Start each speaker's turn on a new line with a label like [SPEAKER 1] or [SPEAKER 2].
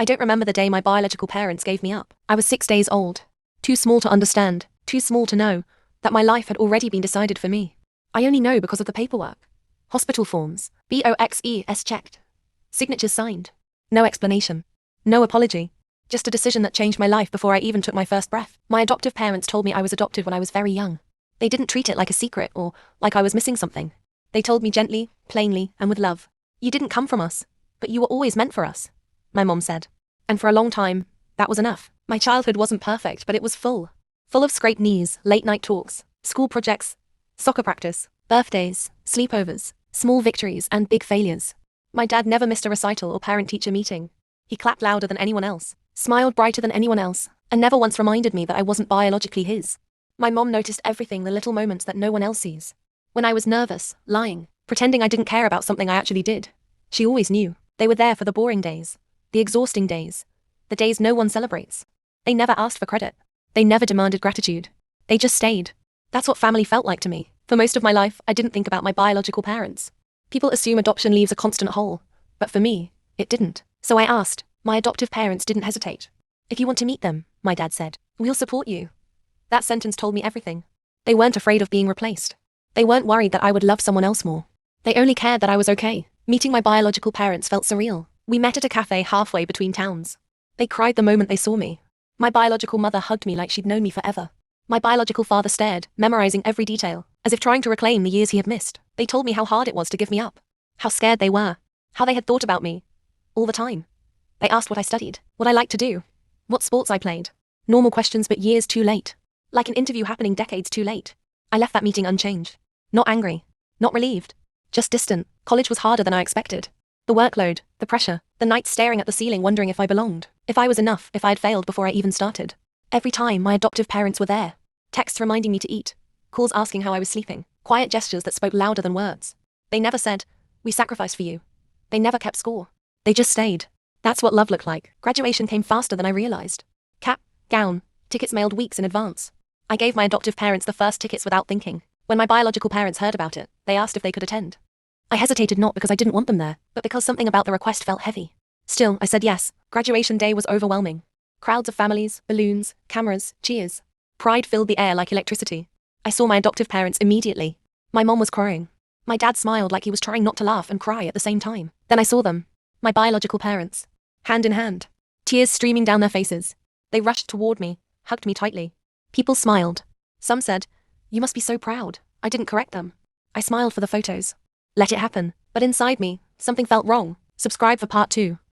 [SPEAKER 1] I don't remember the day my biological parents gave me up. I was 6 days old. Too small to understand, too small to know, that my life had already been decided for me. I only know because of the paperwork. Hospital forms, BOXES checked. Signatures signed. No explanation. No apology. Just a decision that changed my life before I even took my first breath. My adoptive parents told me I was adopted when I was very young. They didn't treat it like a secret or like I was missing something. They told me gently, plainly, and with love. You didn't come from us, but you were always meant for us, my mom said. And for a long time, that was enough. My childhood wasn't perfect, but it was full. Full of scraped knees, late night talks, school projects, soccer practice, birthdays, sleepovers, small victories, and big failures. My dad never missed a recital or parent-teacher meeting. He clapped louder than anyone else, smiled brighter than anyone else, and never once reminded me that I wasn't biologically his. My mom noticed everything, the little moments that no one else sees. When I was nervous, lying, pretending I didn't care about something I actually did. She always knew. They were there for the boring days, the exhausting days, the days no one celebrates. They never asked for credit. They never demanded gratitude. They just stayed. That's what family felt like to me. For most of my life, I didn't think about my biological parents. People assume adoption leaves a constant hole, but for me, it didn't. So I asked. My adoptive parents didn't hesitate. If you want to meet them, my dad said, we'll support you. That sentence told me everything. They weren't afraid of being replaced. They weren't worried that I would love someone else more. They only cared that I was okay. Meeting my biological parents felt surreal. We met at a cafe halfway between towns. They cried the moment they saw me. My biological mother hugged me like she'd known me forever. My biological father stared, memorizing every detail, as if trying to reclaim the years he had missed. They told me how hard it was to give me up, how scared they were, how they had thought about me. All the time. They asked what I studied, what I liked to do, what sports I played. Normal questions, but years too late. Like an interview happening decades too late. I left that meeting unchanged. Not angry. Not relieved. Just distant. College was harder than I expected. The workload, the pressure, the nights staring at the ceiling wondering if I belonged, if I was enough, if I had failed before I even started. Every time my adoptive parents were there. Texts reminding me to eat. Calls asking how I was sleeping. Quiet gestures that spoke louder than words. They never said, we sacrificed for you. They never kept score. They just stayed. That's what love looked like. Graduation came faster than I realized. Cap, gown, tickets mailed weeks in advance. I gave my adoptive parents the first tickets without thinking. When my biological parents heard about it, they asked if they could attend. I hesitated, not because I didn't want them there, but because something about the request felt heavy. Still, I said yes. Graduation day was overwhelming. Crowds of families, balloons, cameras, cheers. Pride filled the air like electricity. I saw my adoptive parents immediately. My mom was crying. My dad smiled like he was trying not to laugh and cry at the same time. Then I saw them. My biological parents. Hand in hand. Tears streaming down their faces. They rushed toward me, hugged me tightly. People smiled. Some said, you must be so proud. I didn't correct them. I smiled for the photos. Let it happen. But inside me, something felt wrong. Subscribe for part 2.